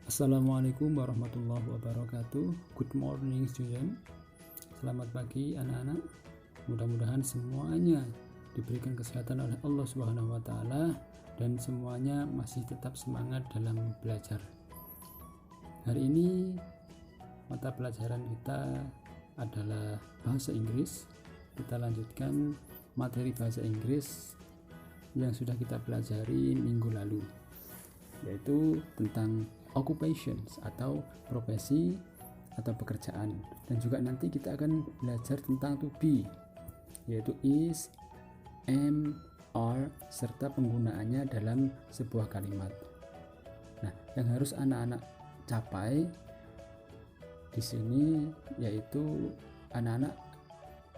Assalamualaikum warahmatullahi wabarakatuh. Good morning student. Selamat pagi anak-anak. Mudah-mudahan semuanya diberikan kesehatan oleh Allah Subhanahu wa taala dan semuanya masih tetap semangat dalam belajar. Hari ini mata pelajaran kita adalah bahasa Inggris. Kita lanjutkan materi bahasa Inggris yang sudah kita pelajari minggu lalu, yaitu tentang occupations atau profesi atau pekerjaan, dan juga nanti kita akan belajar tentang to be, yaitu is, am, are, serta penggunaannya dalam sebuah kalimat. Nah, yang harus anak-anak capai di sini yaitu anak-anak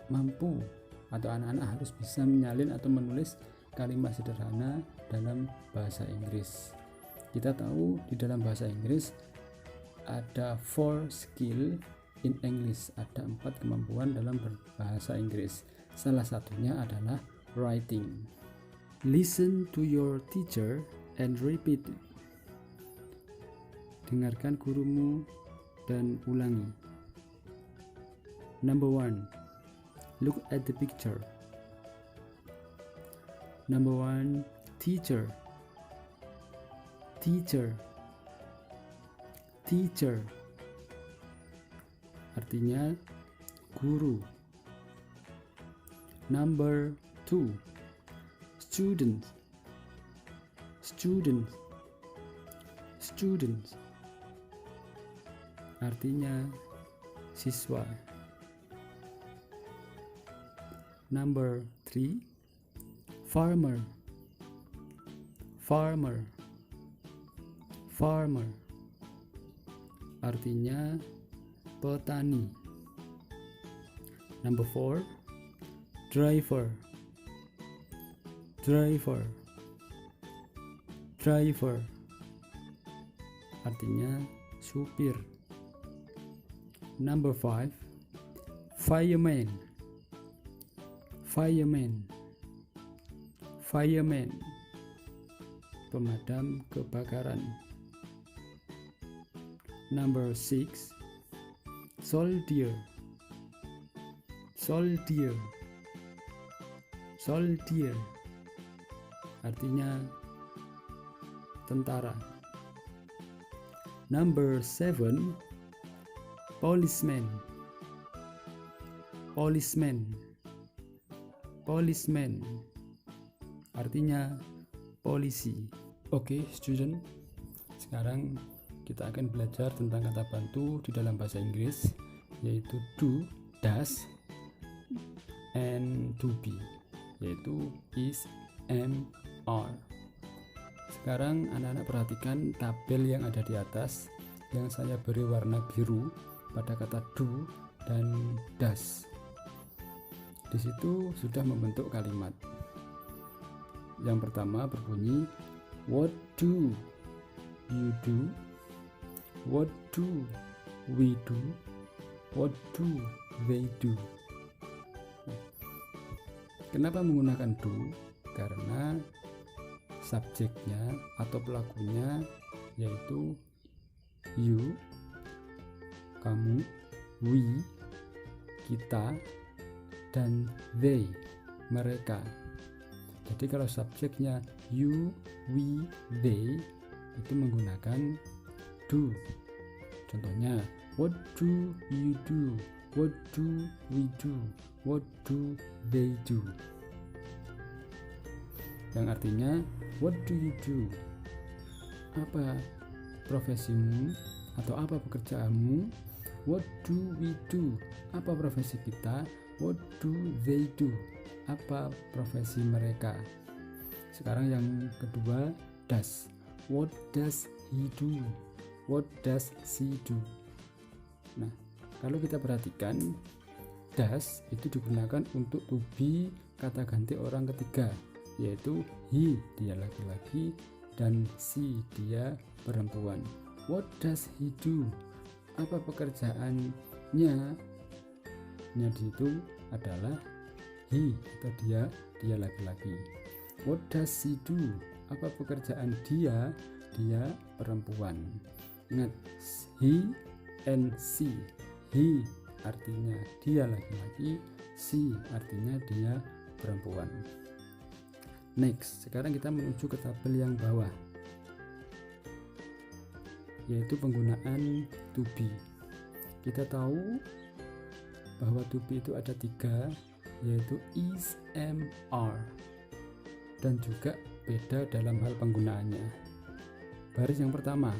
mampu atau anak-anak harus bisa menyalin atau menulis kalimat sederhana dalam bahasa Inggris. Kita tahu di dalam bahasa Inggris ada 4 skill in English, ada 4 kemampuan dalam berbahasa Inggris. Salah satunya adalah writing. Listen to your teacher and repeat it. Dengarkan gurumu dan ulangi. Number 1. Look at the picture. Number 1. Teacher. Teacher. Teacher artinya guru. Number 2. Student. Student. Student artinya siswa. Number 3. Farmer. Farmer. Farmer artinya petani. Number 4. Driver. Driver. Driver artinya supir. Number 5. Fireman. Fireman. Fireman pemadam kebakaran. Number 6. Soldier. Soldier. Soldier artinya tentara. Number 7. Policeman. Policeman. Policeman artinya polisi. Oke, student. Sekarang kita akan belajar tentang kata bantu di dalam bahasa Inggris, yaitu do, does, and to be, yaitu is, am, are. Sekarang anak-anak perhatikan tabel yang ada di atas yang saya beri warna biru pada kata do dan does. Di situ sudah membentuk kalimat. Yang pertama berbunyi, what do you do? What do we do? What do they do? Kenapa menggunakan do? Karena subjeknya atau pelakunya yaitu you, kamu, we, kita, dan they, mereka. Jadi kalau subjeknya you, we, they itu menggunakan do. Contohnya, what do you do? What do we do? What do they do? Yang artinya, what do you do? Apa profesimu atau apa pekerjaanmu? What do we do? Apa profesi kita? What do they do? Apa profesi mereka? Sekarang yang kedua, does. What does he do? What does she do? Nah, kalau kita perhatikan, does itu digunakan untuk to be kata ganti orang ketiga, yaitu he, dia laki-laki, dan she, dia perempuan. What does he do? Apa pekerjaannya? Nya di situ adalah he atau dia laki-laki. What does she do? Apa pekerjaan dia? Dia perempuan. Ingat, he and she. He artinya dia laki-laki, she artinya dia perempuan. Next, sekarang kita menuju ke tabel yang bawah, yaitu penggunaan to be. Kita tahu bahwa to be itu ada 3, yaitu is, am, are, dan juga beda dalam hal penggunaannya. Baris yang pertama,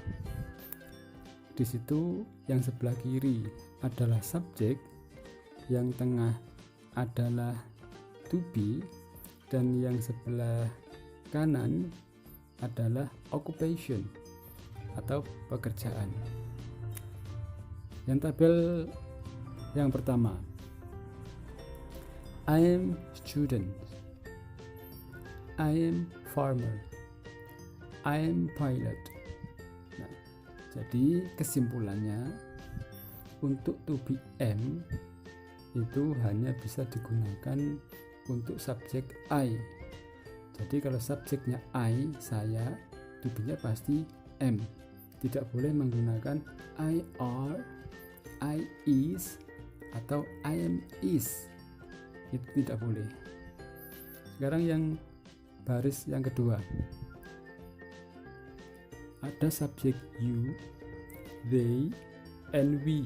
di situ yang sebelah kiri adalah subjek, yang tengah adalah to be, dan yang sebelah kanan adalah occupation atau pekerjaan. Yang tabel yang pertama, I am student, I am farmer, I am pilot. Nah, jadi kesimpulannya, untuk to be am itu hanya bisa digunakan untuk subjek I. Jadi kalau subjeknya I, saya, to be-nya pasti am. Tidak boleh menggunakan I are, I is, atau I am is. Itu tidak boleh. Sekarang yang baris yang kedua, ada subjek you, they, and we.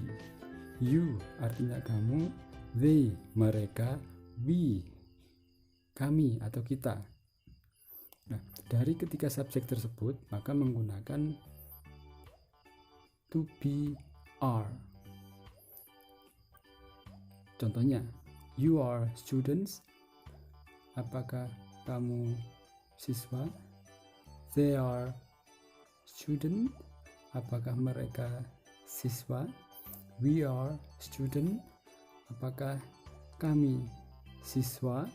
You artinya kamu, they mereka, we kami atau kita. Nah, dari ketiga subjek tersebut maka menggunakan to be are. Contohnya, you are students, apakah kamu siswa? They are student, apakah mereka siswa? We are student, apakah kami siswa?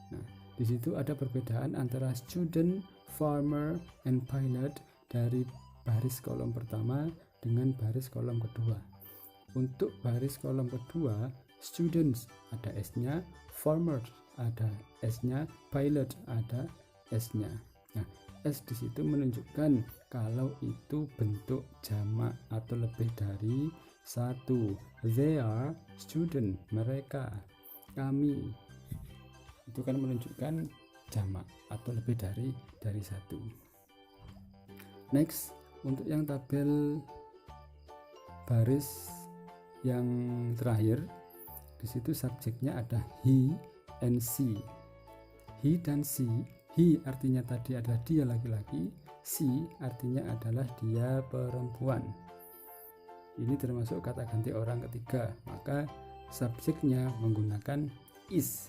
Nah, di situ ada perbedaan antara student, farmer, and pilot dari baris kolom pertama dengan baris kolom kedua. Untuk baris kolom kedua, students ada S-nya, farmers ada S-nya, pilot ada S-nya. Nah, S di situ menunjukkan kalau itu bentuk jamak atau lebih dari satu. They are student, mereka, kami. Itu kan menunjukkan jamak atau lebih dari satu. Next, untuk yang tabel baris yang terakhir, di situ subjeknya ada he and she. He dan she. He artinya tadi adalah dia laki-laki, she artinya adalah dia perempuan. Ini termasuk kata ganti orang ketiga, maka subjeknya menggunakan is.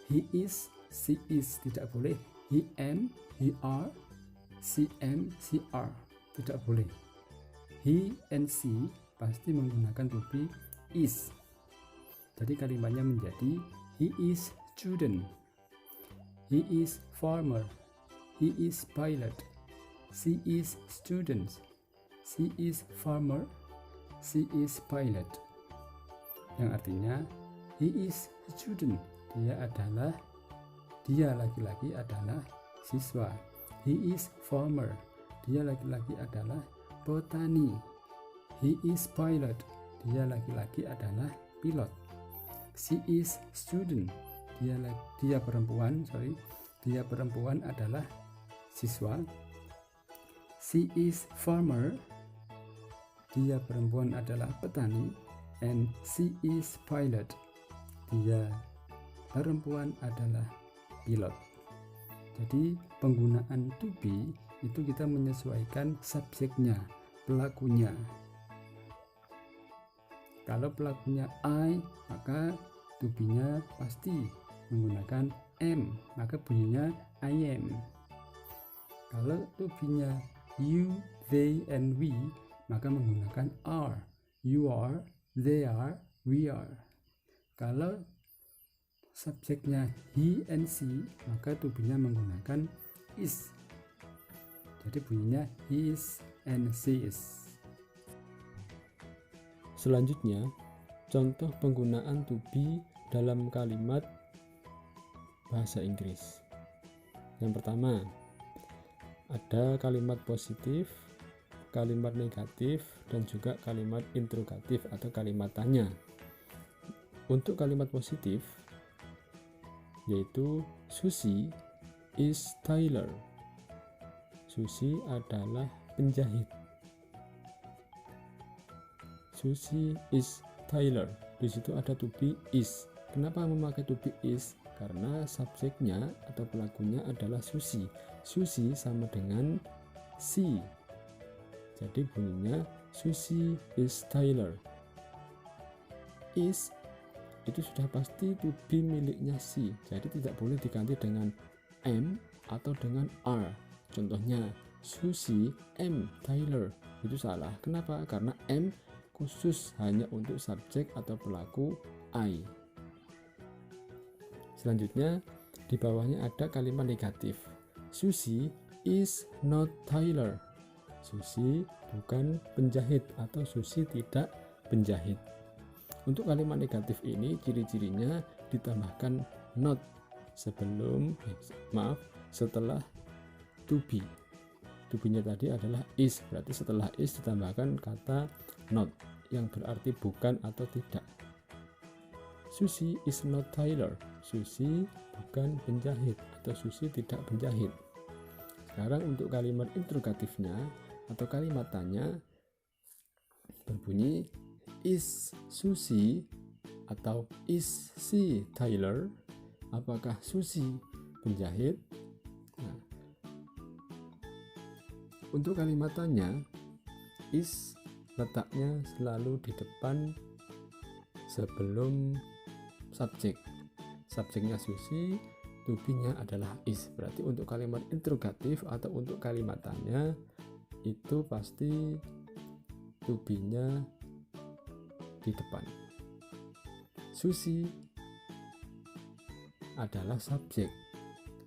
He is, she is, tidak boleh he am, he are, she am, she are, tidak boleh. He and she pasti menggunakan to be is. Jadi kalimatnya menjadi he is student, he is farmer, he is pilot, she is student, she is farmer, she is pilot. Yang artinya he is student, dia laki-laki adalah siswa. He is farmer, dia laki-laki adalah petani. He is pilot, dia laki-laki adalah pilot. She is student, dia perempuan adalah siswa. She is farmer, dia perempuan adalah petani. And she is pilot, dia perempuan adalah pilot. Jadi penggunaan to be itu kita menyesuaikan subjeknya, pelakunya. Kalau pelakunya I, maka to be-nya pasti menggunakan am, maka bunyinya I am. Kalau to be-nya you, they, and we, maka menggunakan are. You are, they are, we are. Kalau subjeknya he and she, maka to be-nya menggunakan is. Jadi bunyinya he is and she is. Selanjutnya, contoh penggunaan to be dalam kalimat bahasa Inggris. Yang pertama, Ada kalimat positif, kalimat negatif, dan juga kalimat interrogatif atau kalimat tanya. Untuk kalimat positif, yaitu Susie is tailor. Susie adalah penjahit. Susie is tailor. Di situ ada to be is. Kenapa memakai to be is? Karena subjeknya atau pelakunya adalah Susie. Susie sama dengan she. Jadi bunyinya Susie is tailor. Is itu sudah pasti to be miliknya she. Jadi tidak boleh diganti dengan am atau dengan are. Contohnya Susie am tailor. Itu salah. Kenapa? Karena am khusus hanya untuk subjek atau pelaku I. Selanjutnya di bawahnya ada kalimat negatif. Susie is not tailor. Susie bukan penjahit atau Susie tidak penjahit. Untuk kalimat negatif ini ciri-cirinya ditambahkan not setelah to be. To be-nya tadi adalah is, berarti setelah is ditambahkan kata not yang berarti bukan atau tidak. Susie is not tailor. Susie bukan penjahit atau Susie tidak penjahit. Sekarang untuk kalimat interrogatifnya atau kalimat tanya berbunyi is Susie atau is she tailor? Apakah Susie penjahit? Nah, untuk kalimat tanya is letaknya selalu di depan sebelum subjek. Subjeknya Susie, to be-nya adalah is. Berarti untuk kalimat interrogatif atau untuk kalimat tanya itu pasti to be-nya di depan. Susie adalah subjek.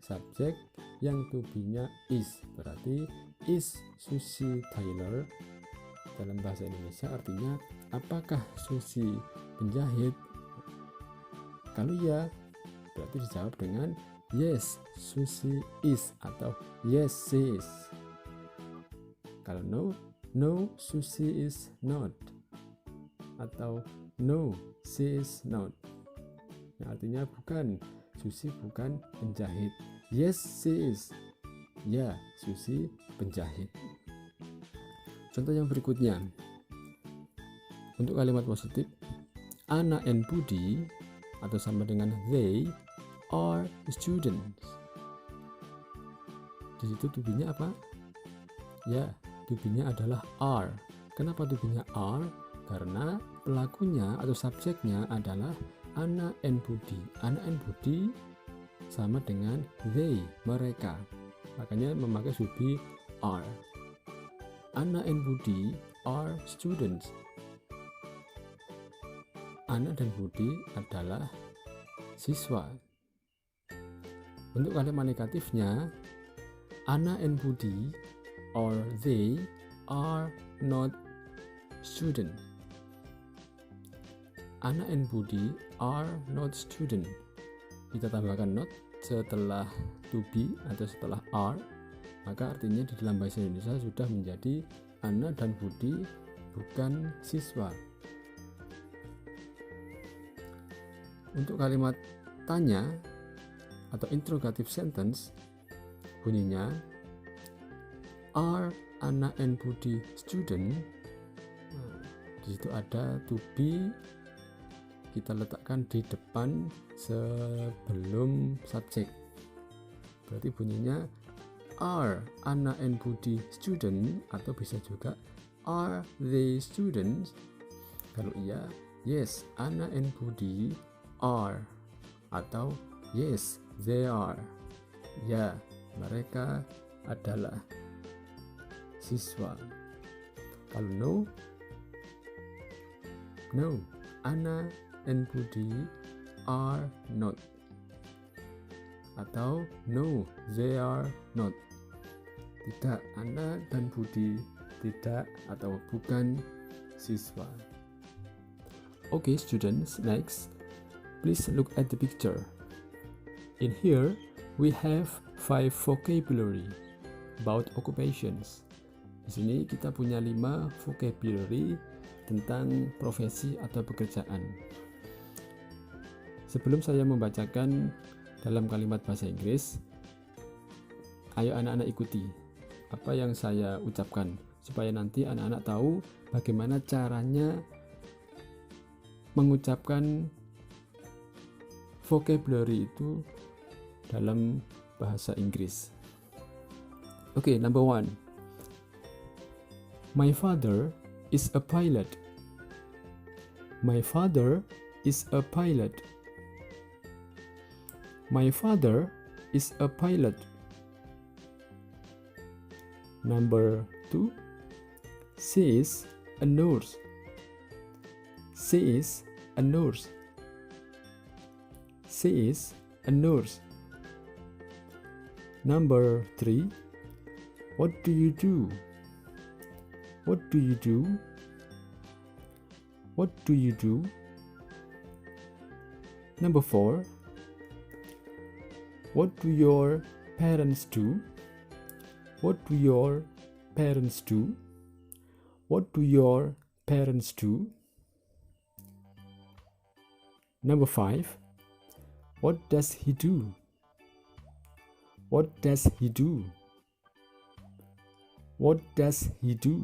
Subjek yang to be-nya is. Berarti is Susie tailor. Dalam bahasa Indonesia artinya apakah Susie penjahit? Kalau ya, berarti dijawab dengan yes, Susie is atau yes, she is. Kalau no, Susie is not atau no, she is not. Yang artinya bukan, Susie bukan penjahit. Yes, she is. Ya, Susie penjahit. Contoh yang berikutnya. Untuk kalimat positif, Anna and Budi atau sama dengan they are students. Di situ to be-nya apa? Ya, to be-nya adalah are. Kenapa to be-nya are? Karena pelakunya atau subjeknya adalah Anna and Budi. Anna and Budi sama dengan they, mereka. Makanya memakai to be are. Anna and Budi are students. Anna dan Budi adalah siswa. Untuk kalimat negatifnya, Anna and Budi or they are not student. Anna and Budi are not student. Kita tambahkan not setelah to be atau setelah are, maka artinya di dalam bahasa Indonesia sudah menjadi Anna dan Budi bukan siswa. Untuk kalimat tanya atau interrogative sentence bunyinya are Anna and Budi student? Nah, di situ ada to be, kita letakkan di depan sebelum subjek. Berarti bunyinya are Anna and Budi student atau bisa juga are they students? Kalau iya, yes, Anna and Budi are atau yes, they are. Ya, mereka adalah siswa. Kalau no, Anna and Budi are not. Atau no, they are not. Tidak, Anna dan Budi tidak atau bukan siswa. Okay, students, next. Please look at the picture. In here, we have 5 vocabulary. about occupations. Di sini kita punya 5 vocabulary tentang profesi atau pekerjaan. Sebelum saya membacakan dalam kalimat bahasa Inggris, ayo anak-anak ikuti apa yang saya ucapkan supaya nanti anak-anak tahu bagaimana caranya mengucapkan vocabulary itu dalam bahasa Inggris. Oke, number 1. My father is a pilot. My father is a pilot. My father is a pilot. Number 2. She is a nurse. She is a nurse. She is a nurse. Number 3. What do you do? What do you do? What do you do? Number 4. What do your parents do? What do your parents do? What do your parents do? Number 5. What does he do? What does he do? What does he do?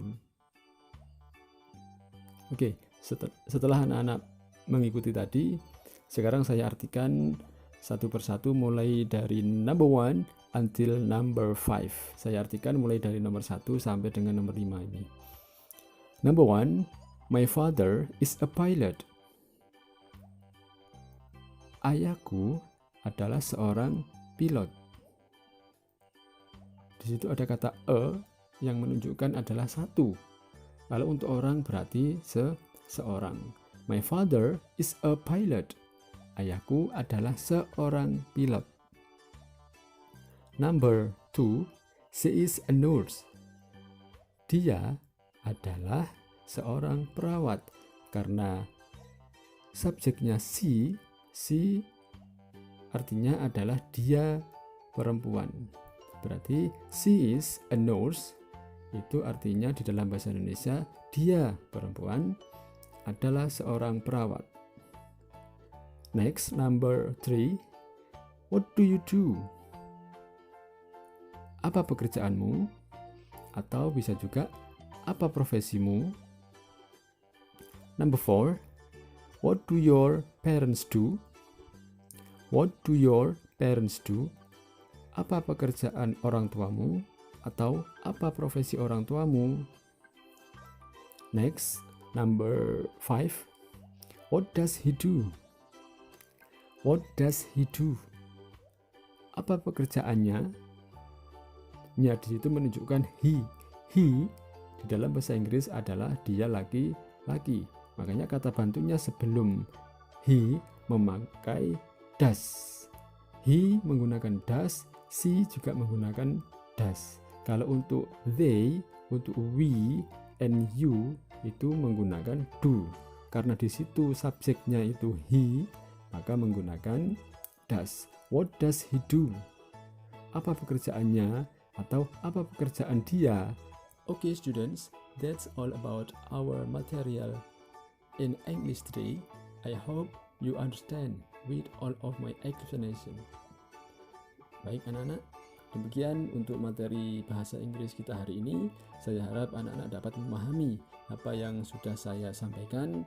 Oke, setelah anak-anak mengikuti tadi, sekarang saya artikan satu persatu mulai dari number 1 until number 5. Saya artikan mulai dari nomor 1 sampai dengan nomor 5 ini. Number 1, my father is a pilot. Ayahku adalah seorang pilot. Di situ ada kata a yang menunjukkan adalah satu. Kalau untuk orang berarti seorang. My father is a pilot. Ayahku adalah seorang pilot. Number 2, she is a nurse. Dia adalah seorang perawat. Karena subjeknya she artinya adalah dia perempuan. Berarti she is a nurse. Itu artinya di dalam bahasa Indonesia dia perempuan adalah seorang perawat. Next, number 3. What do you do? Apa pekerjaanmu? Atau bisa juga apa profesimu? Number 4. What do your parents do? What do your parents do? Apa pekerjaan orang tuamu? Atau apa profesi orang tuamu? Next, number 5. What does he do? What does he do? Apa pekerjaannya? Nya di situ menunjukkan he. He di dalam bahasa Inggris adalah dia laki-laki. Makanya kata bantunya sebelum he memakai does. He menggunakan does, she juga menggunakan does. Kalau untuk they, untuk we, and you itu menggunakan do. Karena di situ subjeknya itu he, maka menggunakan does. What does he do? Apa pekerjaannya atau apa pekerjaan dia? Okay students, that's all about our material in English today. I hope you understand with all of my explanation. Baik anak-anak, demikian untuk materi bahasa Inggris kita hari ini. Saya harap anak-anak dapat memahami apa yang sudah saya sampaikan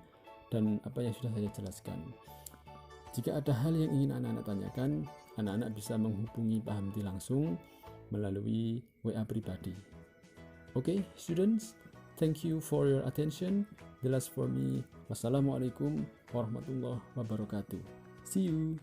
dan apa yang sudah saya jelaskan. Jika ada hal yang ingin anak-anak tanyakan, anak-anak bisa menghubungi Pak Hamdi langsung melalui WA pribadi. Okay, students, thank you for your attention. The last for me. Wassalamualaikum warahmatullahi wabarakatuh. See you.